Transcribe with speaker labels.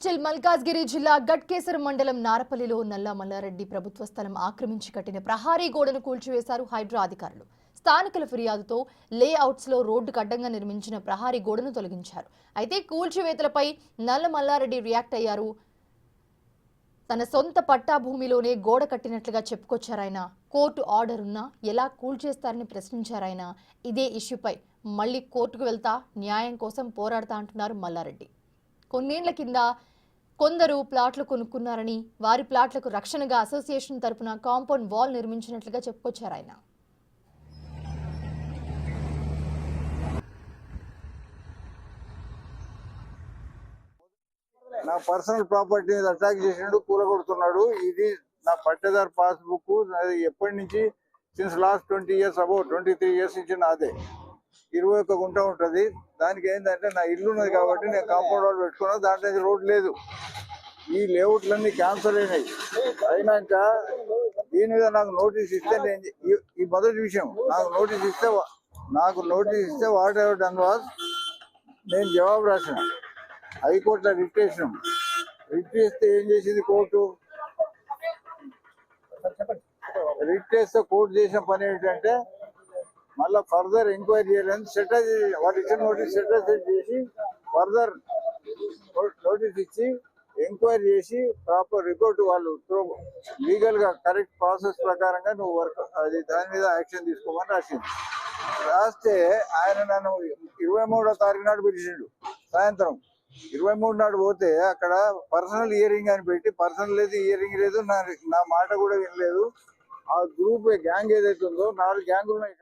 Speaker 1: మల్కాజ్గిరి జిల్లా గట్కేసర్ మండలం నారపల్లిలో నల్ల మల్లారెడ్డి ప్రభుత్వ స్థలం ఆక్రమించి కట్టిన ప్రహారీ గోడను కూల్చివేశారు హైడ్రా అధికారులు. స్థానికుల ఫిర్యాదుతో లేఅవుట్స్ లో రోడ్డుకు అడ్డంగా నిర్మించిన ప్రహారీ గోడను తొలగించారు. అయితే కూల్చివేతలపై నల్ల మల్లారెడ్డి రియాక్ట్ అయ్యారు. తన సొంత పట్టా భూమిలోనే గోడ కట్టినట్లుగా చెప్పుకొచ్చారాయన. కోర్టు ఆర్డర్ ఉన్నా ఎలా కూల్చేస్తారని ప్రశ్నించారాయన. ఇదే ఇష్యూపై మళ్లీ కోర్టుకు వెళ్తా న్యాయం కోసం పోరాడతా అంటున్నారు మల్లారెడ్డి. కొన్నేళ్ల కింద కొందరు ప్లాట్లు కొనుక్కున్నారని, వారి ప్లాట్లకు రక్షణగా అసోసియేషన్ తరపున కాంపౌండ్ వాల్ నిర్మించినట్లుగా చెప్పుకొచ్చారు ఆయన.
Speaker 2: నా పర్సనల్ ప్రాపర్టీ అటాక్ చేసినాడు, కూలగొడుతున్నాడు. ఇది నా పట్టేదారు పాస్బుక్ ఎప్పటి నుంచి since last 20 years, about 23 years నుంచి నాదే. 21 గుంట ఉంటుంది. దానికి ఏంటంటే నా ఇల్లు ఉన్నది కాబట్టి నేను కాంపౌండ్ వాల్ పెట్టుకున్నా. దాంట్లో రోడ్ లేదు. ఈ లేఅవుట్లన్నీ క్యాన్సల్ అయినాయి. అయినాక దీని మీద నాకు నోటీస్ ఇస్తే నేను ఈ మొదటి విషయం నాకు నోటీస్ ఇస్తే వాట్ ఎవర్ డన్ వాజ్, నేను జవాబు రాసిన హైకోర్టులో రిట్ చేస్తే ఏం చేసింది కోర్టు? రిట్ చేస్తే కోర్టు చేసిన పని ఏంటంటే మళ్ళీ ఫర్దర్ ఎంక్వైరీ చేయాలని స్టేటస్, వాటి ఇచ్చిన నోటీస్ స్టేటస్ చేసి ఫర్దర్ నోటీస్ ఇచ్చి ఎంక్వైరీ చేసి ప్రాపర్ రిపోర్ట్ వాళ్ళు లీగల్ గా కరెక్ట్ ప్రాసెస్ ప్రకారంగా నువ్వు వర్క్ అది దాని మీద యాక్షన్ తీసుకోమని రాసింది. రాస్తే ఆయన నన్ను 23వ తారీఖు నాడు పిలిచిండు. సాయంత్రం 23 నాడు పోతే అక్కడ పర్సనల్ హియరింగ్ అని పెట్టి, పర్సనల్ లేదు, హియరింగ్ లేదు, నా మాట కూడా వినలేదు. ఆ గ్రూప్ గ్యాంగ్ ఏదైతే ఉందో 4 గ్యాంగులు ఉన్నాయి.